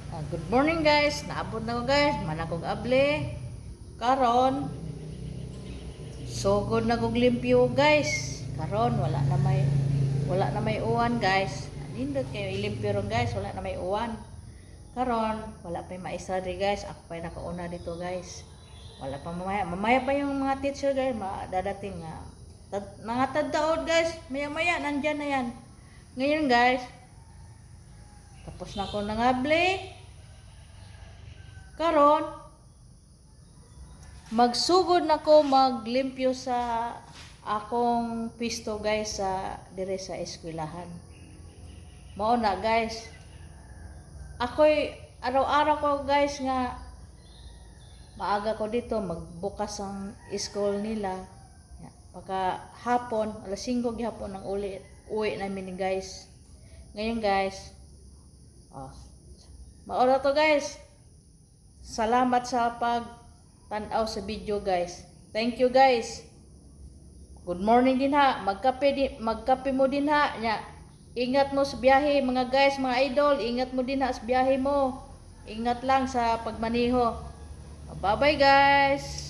Good morning guys. Naabot na ko guys. Manakog able. Karon sugod na kog limpyo guys. Karon wala na may uwan guys. Nindot kayo ilimpyo ron guys. Wala na may uwan. Karon wala pa maisa ri guys. Ako pa nakauna dito guys. Wala pa mamaya. Mamaya pa yung mga teacher guys. Dadating nga. Mga taddaod guys. Maya nandyan na yan. Ngayon guys. Tapos na ko nangable. Karon magsugod na ko maglimpyo sa akong pisto guys sa dire sa eskwelahan. Mao na guys. Ako'y araw-araw ko guys nga maaga ko dito magbukas ang school nila. Pagka hapon, alas 5 gihapon ang uwi namin guys. Ngayon guys. Mao na to guys. Salamat sa pag-tanaw sa video guys. Thank you guys. Good morning din ha. Magkape mo din ha. Ingat mo sa biyahe mga guys, mga idol. Ingat mo din ha sa biyahe mo. Ingat lang sa pagmaniho. Bye bye guys.